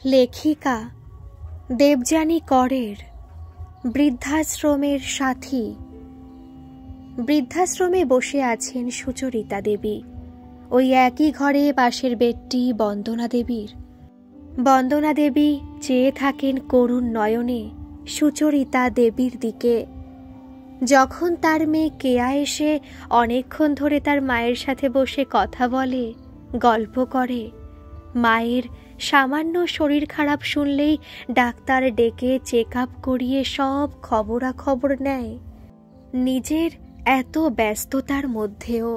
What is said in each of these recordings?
লেখিকা দেবযানী করের বৃদ্ধাশ্রমের সাথী। বৃদ্ধাশ্রমে বসে আছেন সুচরিতা দেবী। ওই একই ঘরে পাশের বেডটি বন্দনা দেবীর। বন্দনা দেবী চেয়ে থাকেন করুণ নয়নে সুচরিতা দেবীর দিকে। যখন তার মেয়ে কেয়া এসে অনেকক্ষণ ধরে তার মায়ের সাথে বসে কথা বলে, গল্প করে, মায়ের সামান্য শরীর খারাপ শুনলেই ডাক্তার ডেকে চেক আপ করিয়ে সব খবরাখবর নেয়, নিজের এত ব্যস্ততার মধ্যেও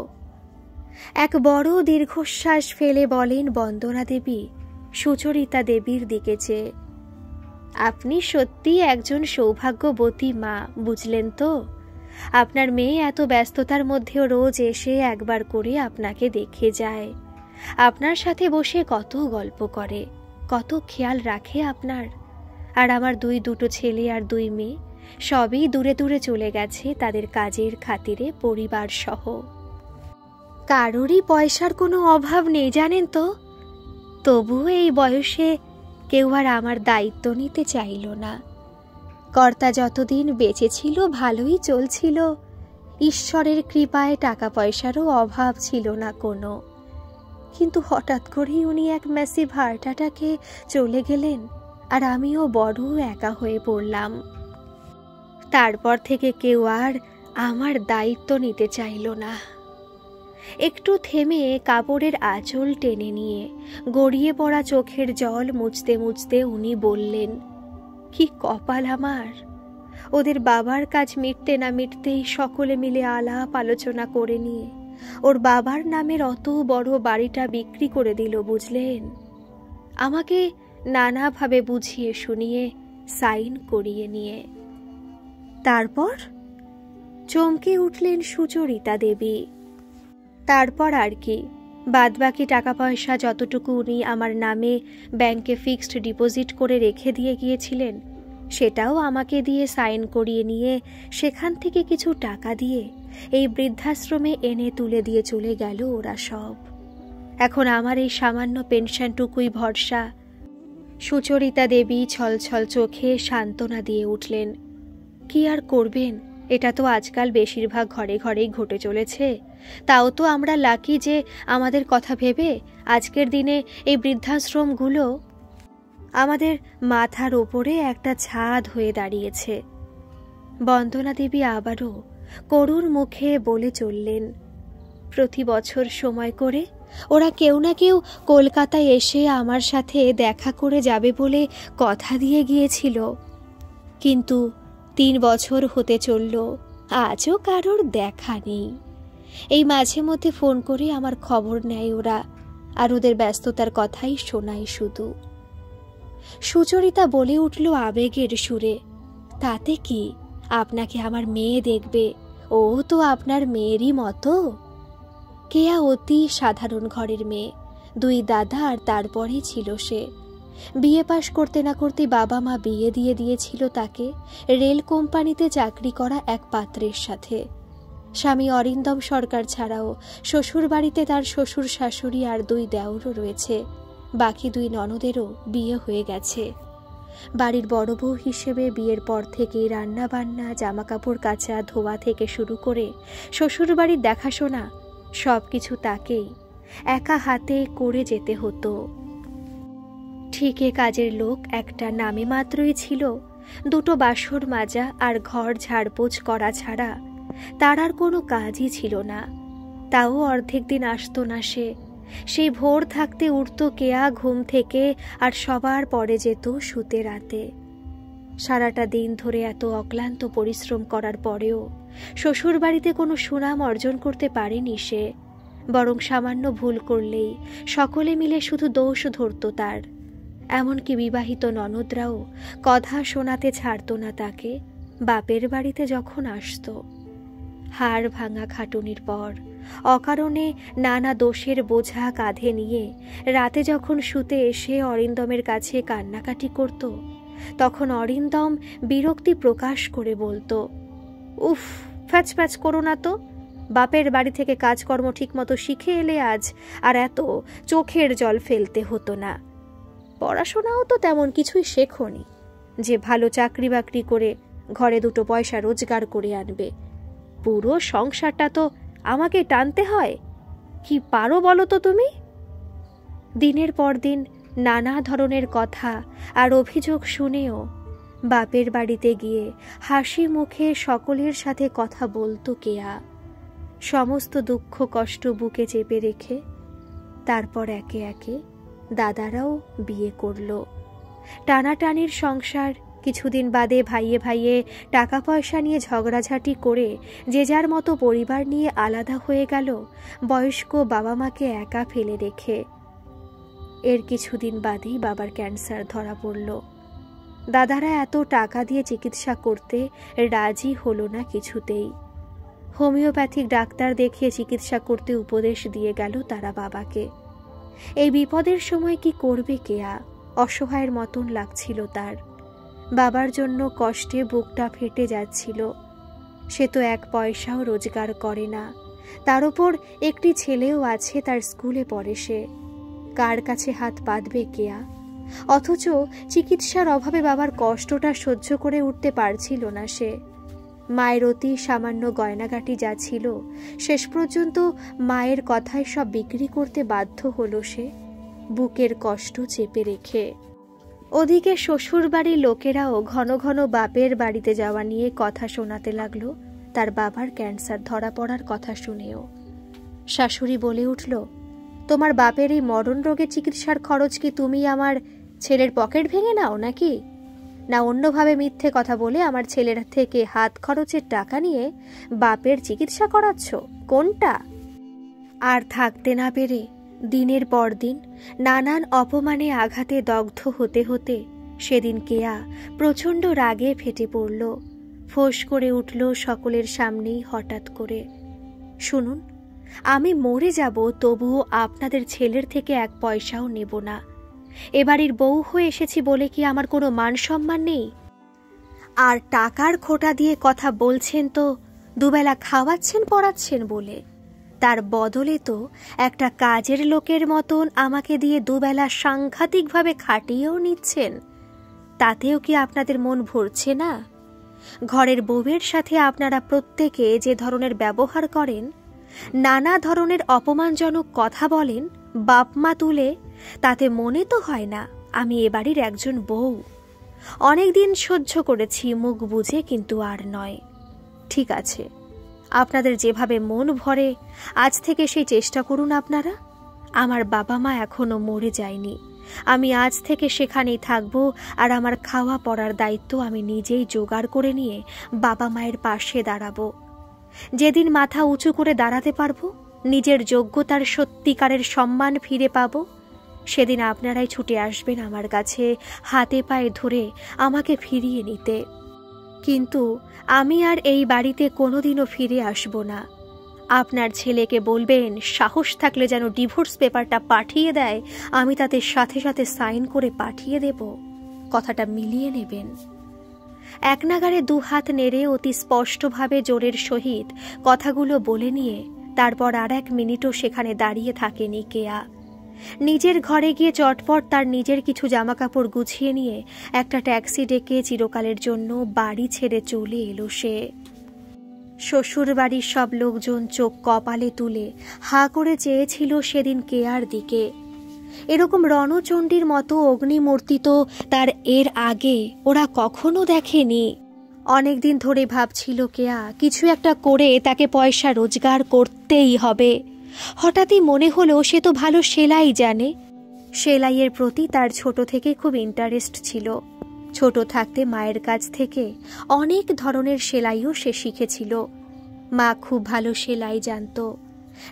এক বড় দীর্ঘশ্বাস ফেলে বলেন বন্দনা দেবী সুচরিতা দেবীর দিকে চেয়ে, আপনি সত্যি একজন সৌভাগ্যবতী মা, বুঝলেন তো? আপনার মেয়ে এত ব্যস্ততার মধ্যেও রোজ এসে একবার করে আপনাকে দেখে যায়, আপনার সাথে বসে কত গল্প করে, কত খেয়াল রাখে আপনার। আর আমার দুটো ছেলে আর 2 মেয়ে সবই দূরে দূরে চলে গেছে তাদের কাজের খাতিরে, পরিবার সহ। কারোরই পয়সার কোনো অভাব নেই, জানেন তো। তবুও এই বয়সে কেউ আর আমার দায়িত্ব নিতে চাইল না। কর্তা যতদিন বেঁচে ছিল ভালোই চলছিল, ঈশ্বরের কৃপায় টাকা পয়সারও অভাব ছিল না কোনো। কিন্তু হঠাৎ করেই উনি এক ম্যাসিভ হার্ট অ্যাটাকে চলে গেলেন, আর আমিও বড় একা হয়ে পড়লাম। তারপর থেকে কেউ আর আমার দায়িত্ব নিতে চাইল না। একটু থেমে কাপড়ের আঁচল টেনে নিয়ে গড়িয়ে পড়া চোখের জল মুছতে মুছতে উনি বললেন, কি কপাল আমার! ওদের বাবার কাজ মিটতে না মিটতেই সকলে মিলে আলাপ আলোচনা করে নিয়ে ওর বাবার নামের অত বড় বাড়িটা বিক্রি করে দিল, বুঝলেন? আমাকে নানাভাবে বুঝিয়ে শুনিয়ে সাইন করিয়ে নিয়ে। তারপর চমকে উঠলেন সুচরিতা দেবী। তারপর আর কি, বাদবাকি টাকা পয়সা যতটুকু উনি আমার নামে ব্যাংকে ফিক্সড ডিপোজিট করে রেখে দিয়ে গিয়েছিলেন, সেটাও আমাকে দিয়ে সাইন করিয়ে নিয়ে সেখান থেকে কিছু টাকা দিয়ে এই বৃদ্ধাশ্রমে এনে তুলে দিয়ে চলে গেল ওরা সব। এখন আমার এই সামান্য পেনশনটুকুই ভরসা। সুচরিতা দেবী ছলছল চোখে সান্ত্বনা দিয়ে উঠলেন, কি আর করবেন, এটা তো আজকাল বেশিরভাগ ঘরে ঘরেই ঘটে চলেছে। তাও তো আমরা লাকি যে আমাদের কথা ভেবে আজকের দিনে এই বৃদ্ধাশ্রমগুলো আমাদের মাথার ওপরে একটা ছাদ হয়ে দাঁড়িয়েছে। বন্দনা দেবী আবারও করুণ মুখে বলে চললেন, প্রতি বছর সময় করে ওরা কেউ না কেউ কলকাতায় এসে আমার সাথে দেখা করে যাবে বলে কথা দিয়ে গিয়েছিল, কিন্তু 3 বছর হতে চলল, আজও কারোর দেখা নেই। এই মাঝে মধ্যে ফোন করে আমার খবর নেয় ওরা, আর ওদের ব্যস্ততার কথাই শোনায় শুধু। সুচরিতা বলে উঠল আবেগের সুরে, তাতে কি, আপনাকে আমার মেয়ে দেখবে, ও তো আপনার মেয়েরই মতো। কেয়া অতি সাধারণ ঘরের মেয়ে, 2 দাদা আর তারপরেই ছিল সে। বিয়ে পাশ করতে না করতে বাবা মা বিয়ে দিয়ে দিয়েছিল তাকে রেল কোম্পানিতে চাকরি করা এক পাত্রের সাথে। স্বামী অরিন্দম সরকার ছাড়াও শ্বশুর বাড়িতে তার শ্বশুর শাশুড়ি আর 2 দেওরও রয়েছে। বাকি 2 ননদেরও বিয়ে হয়ে গেছে। বাড়ির বড় বউ হিসেবে বিয়ের পর থেকে রান্না বান্না, জামা কাপড় কাচা ধোয়া থেকে শুরু করে শ্বশুর বাড়ির দেখাশোনা সবকিছু তাকেই একা হাতে করে যেতে হতো। ঠিকে কাজের লোক একটা নামে মাত্রই ছিল, 2 বাসর মাজা আর ঘর ঝাড়পোছ করা ছাড়া তার আর কোনো কাজই ছিল না। তাও অর্ধেক দিন আসতো না সে। সেই ভোর থাকতে উঠত কেয়া ঘুম থেকে, আর সবার পরে যেত শুতে রাতে। সারাটা দিন ধরে এত অক্লান্ত পরিশ্রম করার পরেও শ্বশুর বাড়িতে কোনো সুনাম অর্জন করতে পারেনি সে, বরং সামান্য ভুল করলেই সকলে মিলে শুধু দোষ ধরত তার। এমনকি বিবাহিত ননদরাও কথা শোনাতে ছাড়ত না তাকে বাপের বাড়িতে যখন আসত। হাড় ভাঙা খাটুনির পর অকারণে নানা দোষের বোঝা কাঁধে নিয়ে রাতে যখন শুতে এসে অরিন্দমের কাছে কান্নাকাটি করত, তখন অরিন্দম বিরক্তি প্রকাশ করে বলতো, উফ, ফ্যাচ ফ্যাচ করো না তো, বাপের বাড়ি থেকে কাজকর্ম ঠিক মতো শিখে এলে আজ আর এত চোখের জল ফেলতে হতো না। পড়াশোনাও তো তেমন কিছুই শেখোনি যে ভালো চাকরি বাকরি করে ঘরে দুটো পয়সা রোজগার করে আনবে। পুরো সংসারটা তো আমাকে টানতে হয়। কি পারো বলো তো তুমি? দিনের পর দিন নানা ধরনের কথা আর অভিযোগ শুনেও বাপের বাড়িতে গিয়ে হাসি মুখে সকলের সাথে কথা বলতো কেয়া। সমস্ত দুঃখ কষ্ট বুকে চেপে রেখে তারপর একে একে দাদারাও বিয়ে করল। টানাটানির সংসার কিছুদিন বাদে ভাইয়ে ভাইয়ে টাকা পয়সা নিয়ে ঝগড়াঝাটি করে যে যার মতো পরিবার নিয়ে আলাদা হয়ে গেল, বয়স্ক বাবা মাকে একা ফেলে রেখে। এর কিছুদিন বাদেই বাবার ক্যান্সার ধরা পড়ল। দাদারা এত টাকা দিয়ে চিকিৎসা করতে রাজি হলো না কিছুতেই। হোমিওপ্যাথিক ডাক্তার দেখিয়ে চিকিৎসা করতে উপদেশ দিয়ে গেল তারা বাবাকে। এই বিপদের সময় কি করবে কেয়া? অসহায়ের মতন লাগছিল তার। বাবার জন্য কষ্টে বুকটা ফেটে যাচ্ছিল। সে তো এক পয়সাও রোজগার করে না, তার উপর একটি ছেলেও আছে, তার স্কুলে পড়ে সে। কার কাছে হাত পাতবে কেয়া? অথচ চিকিৎসার অভাবে বাবার কষ্টটা সহ্য করে উঠতে পারছিল না সে। মায়ের অতি সামান্য গয়নাগাটি যা ছিল শেষ পর্যন্ত মায়ের কথায় সব বিক্রি করতে বাধ্য হলো সে, বুকের কষ্ট চেপে রেখে। ওদিকে শ্বশুর বাড়ির লোকেরাও ঘন ঘন বাপের বাড়িতে যাওয়া নিয়ে কথা শোনাতে লাগলো তার বাবার ক্যান্সার ধরা পড়ার কথা শুনেও। শাশুড়ি বলে উঠল, তোমার বাপের এই মরণ রোগের চিকিৎসার খরচ কি তুমি আমার ছেলের পকেট ভেঙে নাও নাকি? না অন্যভাবে মিথ্যে কথা বলে আমার ছেলের থেকে হাত খরচের টাকা নিয়ে বাপের চিকিৎসা করাচ্ছ? কোনটা? আর থাকতে না পেরে দিনের পর দিন নানান অপমানে আঘাতে দগ্ধ হতে হতে সেদিন কেয়া প্রচণ্ড রাগে ফেটে পড়ল। ফোঁস করে উঠল সকলের সামনেই হঠাৎ করে, শুনুন, আমি মরে যাব তবুও আপনাদের ছেলের থেকে এক পয়সাও নেব না। এবাড়ির বউ হয়ে এসেছি বলে কি আমার কোনো মান সম্মান নেই? আর টাকার খোঁটা দিয়ে কথা বলছেন তো দুবেলা খাওয়াচ্ছেন পড়াচ্ছেন বলে, তার বদলে তো একটা কাজের লোকের মতন আমাকে দিয়ে দুবেলা সাংঘাতিকভাবে খাটিয়েও নিচ্ছেন। তাতেও কি আপনাদের মন ভরছে না? ঘরের বউয়ের সাথে আপনারা প্রত্যেকে যে ধরনের ব্যবহার করেন, নানা ধরনের অপমানজনক কথা বলেন বাপ মা তুলে, তাতে মনে তো হয় না আমি এ বাড়ির একজন বউ। অনেকদিন সহ্য করেছি মুখ বুঝে, কিন্তু আর নয়। ঠিক আছে, আপনাদের যেভাবে মন ভরে আজ থেকে সেই চেষ্টা করুন আপনারা। আমার বাবা মা এখনো মরে যায়নি, আমি আজ থেকে সেখানেই থাকবো, আর আমার খাওয়া পড়ার দায়িত্ব আমি নিজেই জোগাড় করে নিয়ে বাবা মায়ের পাশে দাঁড়াবো। যেদিন মাথা উঁচু করে দাঁড়াতে পারবো, নিজের যোগ্যতার সত্যিকারের সম্মান ফিরে পাবো, সেদিন আপনারাই ছুটে আসবেন আমার কাছে হাতে পায়ে ধরে আমাকে ফিরিয়ে নিতে। কিন্তু আমি আর এই বাড়িতে কোনোদিনও ফিরে আসব না। আপনার ছেলেকে বলবেন সাহস থাকলে যেন ডিভোর্স পেপারটা পাঠিয়ে দেয়, আমি তাতে সাথে সাথে সাইন করে পাঠিয়ে দেব। কথাটা মিলিয়ে নেবেন। এক নাগারে দুহাত নেড়ে অতি স্পষ্টভাবে জোরের সহিত কথাগুলো বলে নিয়ে তারপর আর এক মিনিটও সেখানে দাঁড়িয়ে থাকেনি কেয়া। নিজের ঘরে গিয়ে চটপট তার নিজের কিছু জামাকাপড় গুছিয়ে নিয়ে একটা ট্যাক্সি ডেকে চিরকালের জন্য বাড়ি ছেড়ে চলে এলো সে। শ্বশুর বাড়ির সব লোকজন চোখ কপালে তুলে হা করে চেয়েছিল সেদিন কেয়ার দিকে। এরকম রণচণ্ডীর মতো অগ্নিমূর্তি তো তার এর আগে ওরা কখনো দেখেনি। অনেকদিন ধরে ভাবছিল কেয়া কিছু একটা করে তাকে পয়সা রোজগার করতেই হবে। হঠাৎই মনে হলো সে তো ভালো সেলাই জানে। সেলাইয়ের প্রতি তার ছোট থেকে খুব ইন্টারেস্ট ছিল। ছোট থাকতে মায়ের কাছ থেকে অনেক ধরনের সেলাইও সে শিখেছিল। মা খুব ভালো সেলাই জানত।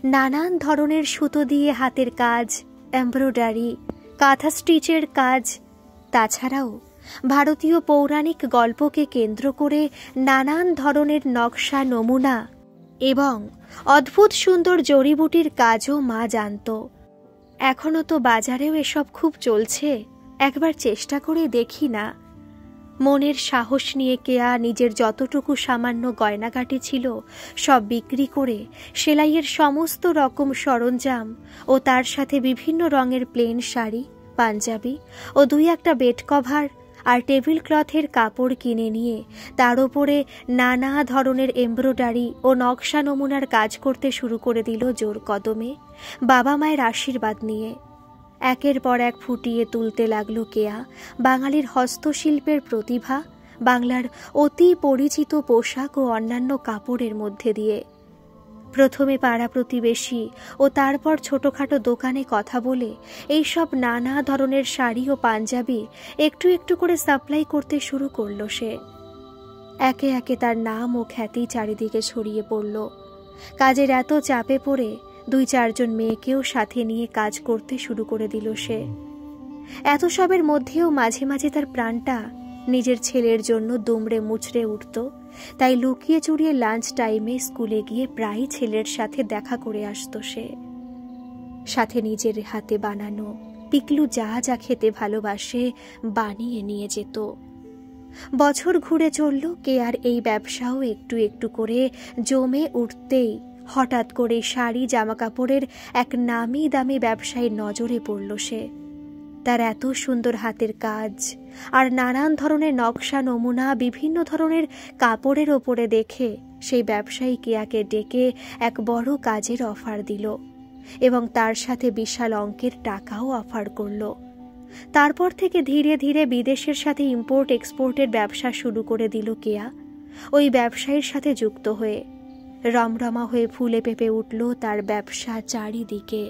নানান ধরনের সুতো দিয়ে হাতের কাজ, এমব্রয়ডারি, কাঁথা স্টিচের কাজ, তাছাড়াও ভারতীয় পৌরাণিক গল্পকে কেন্দ্র করে নানান ধরনের নকশা, নমুনা এবং অদ্ভুত সুন্দর জড়িবুটির কাজও মা জানত। এখনো তো বাজারেও এসব খুব চলছে, একবার চেষ্টা করে দেখি না। মনের সাহস নিয়ে কেয়া নিজের যতটুকু সামান্য গয়নাগাটি ছিল সব বিক্রি করে সেলাইয়ের সমস্ত রকম সরঞ্জাম ও তার সাথে বিভিন্ন রঙের প্লেন শাড়ি পাঞ্জাবি ও 2-1টা বেড কভার আর টেবিল ক্লথের কাপড় কিনে নিয়ে তার ওপরে নানা ধরনের এমব্রয়ডারি ও নকশা নমুনার কাজ করতে শুরু করে দিল জোর কদমে, বাবা মায়ের আশীর্বাদ নিয়ে। একের পর এক ফুটিয়ে তুলতে লাগলো কেয়া বাঙালির হস্তশিল্পের প্রতিভা বাংলার অতি পরিচিত পোশাক ও অন্যান্য কাপড়ের মধ্যে দিয়ে। প্রথমে পাড়া প্রতিবেশী ও তারপর ছোটখাটো দোকানে কথা বলে এইসব নানা ধরনের শাড়ি ও পাঞ্জাবি একটু একটু করে সাপ্লাই করতে শুরু করলো সে। একে একে তার নাম ও খ্যাতি চারিদিকে ছড়িয়ে পড়ল। কাজের এত চাপে পড়ে 2-4 জন মেয়েকেও সাথে নিয়ে কাজ করতে শুরু করে দিল সে। এত সবের মধ্যেও মাঝে মাঝে তার প্রাণটা নিজের ছেলের জন্য দুমড়ে মুচড়ে উঠত। তাই লুকিয়ে চুরিয়ে লাঞ্চ টাইমে স্কুলে গিয়ে প্রায় ছেলের সাথে দেখা করে আসতো সে। সাথে নিজের হাতে বানানো পিকলু যা যা খেতে ভালোবাসে বানিয়ে নিয়ে যেত। বছর ঘুরে চলল, কেয়ার এই ব্যবসাও একটু একটু করে জমে উঠতেই হঠাৎ করে শাড়ি জামাকাপড়ের এক নামি দামি ব্যবসায়ীর নজরে পড়ল সে। তার এত সুন্দর হাতের কাজ আর নানান ধরনের নকশা নমুনা বিভিন্ন ধরনের কাপড়ের ওপরে দেখে সেই ব্যবসায়ী কেয়াকে ডেকে এক বড় কাজের অফার দিল এবং তার সাথে বিশাল অঙ্কের টাকাও অফার করল। তারপর থেকে ধীরে ধীরে বিদেশের সাথে ইম্পোর্ট এক্সপোর্টের ব্যবসা শুরু করে দিল কেয়া। ওই ব্যবসায়ীর সাথে যুক্ত হয়ে রমরমা হয়ে ফুলে পেঁপে উঠল তার ব্যবসা চারিদিকে।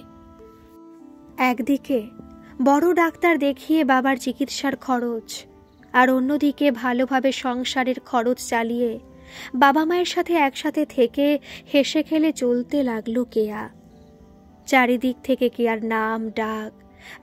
একদিকে বড় ডাক্তার দেখিয়ে বাবার চিকিৎসার খরচ, আর অন্যদিকে ভালোভাবে সংসারের খরচ চালিয়ে বাবা মায়ের সাথে একসাথে থেকে হেসে খেলে চলতে লাগলো কেয়া। চারিদিক থেকে কেয়ার নাম ডাক,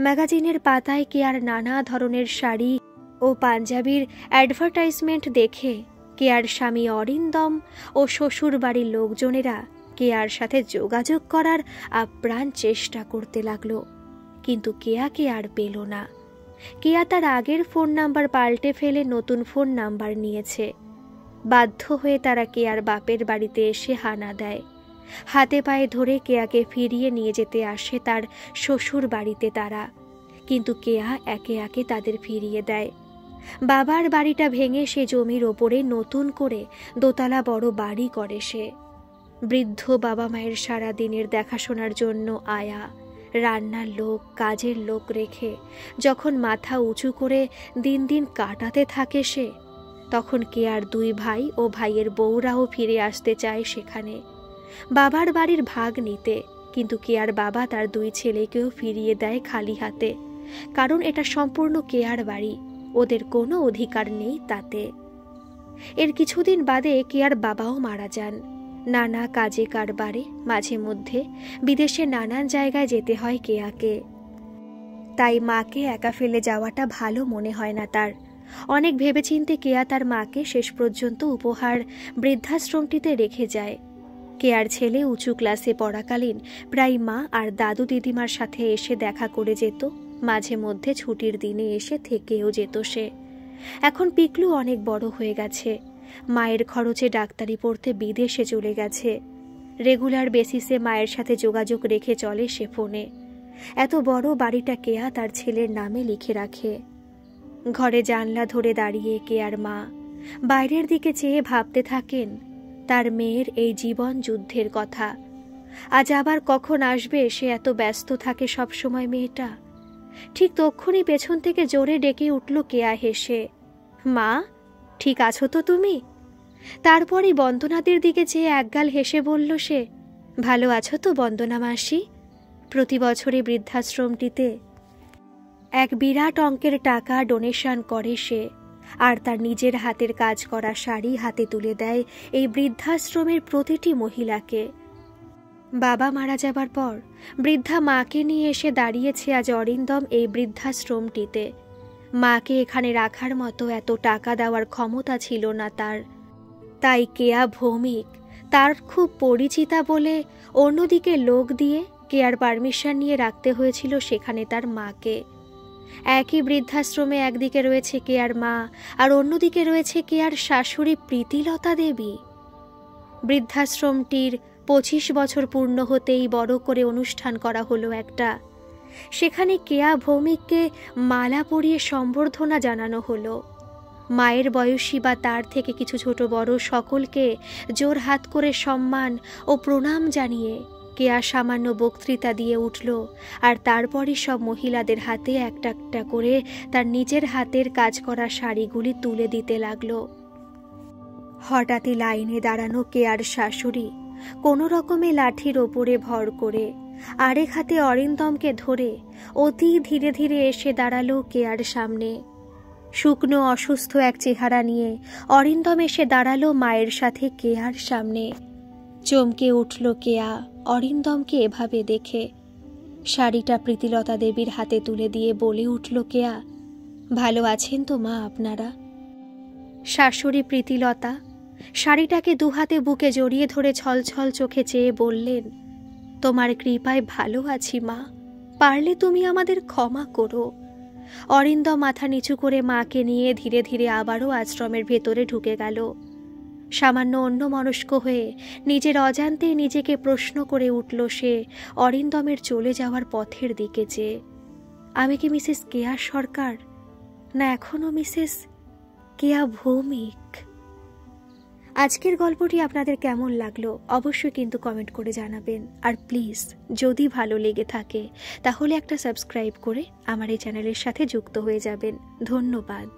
ম্যাগাজিনের পাতায় কেয়ার নানা ধরনের শাড়ি ও পাঞ্জাবির অ্যাডভার্টাইজমেন্ট দেখে কেয়ার স্বামী অরিন্দম ও শ্বশুর বাড়ির লোকজনেরা কেয়ার সাথে যোগাযোগ করার আপ্রাণ চেষ্টা করতে লাগলো। কিন্তু কেয়াকে আর পেল না। কেয়া তার আগের ফোন নাম্বার পাল্টে ফেলে নতুন ফোন নাম্বার নিয়েছে। বাধ্য হয়ে তারা কেয়ার বাপের বাড়িতে এসে হানা দেয়। হাতে পায়ে ধরে কেয়াকে ফিরিয়ে নিয়ে যেতে আসে তার শ্বশুর বাড়িতে তারা, কিন্তু কেয়া একে একে তাদের ফিরিয়ে দেয়। বাবার বাড়িটা ভেঙে সে জমির ওপরে নতুন করে দোতলা বড় বাড়ি করে সে। বৃদ্ধ বাবা মায়ের সারা দিনের দেখাশোনার জন্য আয়া, রান্নার লোক, কাজের লোক রেখে যখন মাথা উঁচু করে দিন দিন কাটাতে থাকে সে, তখন কেয়ার 2 ভাই ও ভাইয়ের বউরাও ফিরে আসতে চায় সেখানে বাবার বাড়ির ভাগ নিতে। কিন্তু কেয়ার বাবা তার 2 ছেলেকেও ফিরিয়ে দেয় খালি হাতে, কারণ এটা সম্পূর্ণ কেয়ার বাড়ি, ওদের কোনো অধিকার নেই তাতে। এর কিছুদিন বাদে কেয়ার বাবাও মারা যান। নানা কাজে কারবারে মাঝে মধ্যে বিদেশে নানান জায়গায় যেতে হয় কেয়াকে। তাই মাকে একা ফেলে যাওয়াটা ভালো মনে হয় না তার। অনেক ভেবেচিন্তে কেয়া তার মাকে শেষ পর্যন্ত উপহার বৃদ্ধাশ্রমটিতে রেখে যায়। কেয়ার ছেলে উঁচু ক্লাসে পড়াকালীন প্রায় মা আর দাদু দিদিমার সাথে এসে দেখা করে যেত, মাঝে মধ্যে ছুটির দিনে এসে থেকেও যেত সে। এখন পিকলু অনেক বড় হয়ে গেছে, মায়ের খরচে ডাক্তারি পড়তে বিদেশে চলে গেছে। রেগুলার বেসিসে মায়ের সাথে যোগাযোগ রেখে চলে সে ফোনে। এত বড় বাড়িটা কেয়া তার ছেলের নামে লিখে রাখে। ঘরে জানলা ধরে দাঁড়িয়ে কেয়ার মা বাইরের দিকে চেয়ে ভাবতে থাকেন তার মেয়ের এই জীবন যুদ্ধের কথা। আজ আবার কখন আসবে সে এত ব্যস্ত থাকে সবসময় মেয়েটা। ঠিক তক্ষুনি পেছন থেকে জোরে ডেকে উঠল কেয়া হেসে, মা ঠিক আছো তো তুমি? তারপরই বন্দনাদের দিকে চেয়ে একগাল হেসে বলল সে, ভালো আছো তো বন্দনা মাসি? প্রতি বছরে বৃদ্ধাশ্রমটিতে এক বিরাট অঙ্কের টাকা ডোনেশন করে সে, আর তার নিজের হাতের কাজ করা শাড়ি হাতে তুলে দেয় এই বৃদ্ধাশ্রমের প্রতিটি মহিলাকে। বাবা মারা যাবার পর বৃদ্ধা মাকে নিয়ে এসে দাঁড়িয়েছে আজ অরিন্দম এই বৃদ্ধাশ্রমটিতে। মাকে এখানে রাখার মতো এত টাকা দেওয়ার ক্ষমতা ছিল না তার। তাই কেয়া ভৌমিক তার খুব পরিচিতা বলে অন্যদিকে লোক দিয়ে কেয়ার পারমিশন নিয়ে রাখতে হয়েছিল সেখানে তার মাকে। একই বৃদ্ধাশ্রমে একদিকে রয়েছে কেয়ার মা আর অন্যদিকে রয়েছে কেয়ার শাশুড়ি প্রীতিলতা দেবী। বৃদ্ধাশ্রমটির 25 বছর পূর্ণ হতেই বড় করে অনুষ্ঠান করা হলো একটা। সেখানে কেয়া ভৌমিককে মালা পরিয়ে সম্বর্ধনা জানানো হলো। মায়ের বয়সী বা তার থেকে কিছু ছোট বড় সকলকে জোর হাত করে সম্মান ও প্রণাম জানিয়ে কেয়া সামান্য বক্তৃতা দিয়ে উঠল, আর তারপরই সব মহিলাদের হাতে একটা একটা করে তার নিজের হাতের কাজ করা শাড়িগুলি তুলে দিতে লাগলো। হঠাৎই লাইনে দাঁড়ানো কেয়ার শাশুড়ি কোনো রকমে লাঠির ওপরে ভর করে আরেক হাতে অরিন্দমকে ধরে অতি ধীরে ধীরে এসে দাঁড়ালো কেয়ার সামনে। শুকনো অসুস্থ এক চেহারা নিয়ে অরিন্দম এসে দাঁড়ালো মায়ের সাথে কেয়ার সামনে। চমকে উঠল কেয়া অরিন্দমকে এভাবে দেখে। শাড়িটা প্রীতিলতা দেবীর হাতে তুলে দিয়ে বলে উঠল কেয়া, ভালো আছেন তো মা আপনারা? শাশুড়ি প্রীতিলতা শাড়িটাকে দুহাতে বুকে জড়িয়ে ধরে ছলছল চোখে চেয়ে বললেন, তোমার কৃপায় ভালো আছি মা, পারলে তুমি আমাদের ক্ষমা করো। অরিন্দম মাথা নিচু করে মাকে নিয়ে ধীরে ধীরে আবারও আশ্রমের ভেতরে ঢুকে গেল। সামান্য অন্যমনস্ক হয়ে নিজের অজান্তেই নিজেকে প্রশ্ন করে উঠল সে অরিন্দমের চলে যাওয়ার পথের দিকে চেয়ে, আমি কি মিসেস কেয়া সরকার, না এখনো মিসেস কেয়া ভৌমিক? আজকের গল্পটি আপনাদের কেমন লাগলো অবশ্যই কিন্তু কমেন্ট করে জানাবেন। আর প্লিজ যদি ভালো লেগে থাকে তাহলে একটা সাবস্ক্রাইব করে আমার এই চ্যানেলের সাথে যুক্ত হয়ে যাবেন। ধন্যবাদ।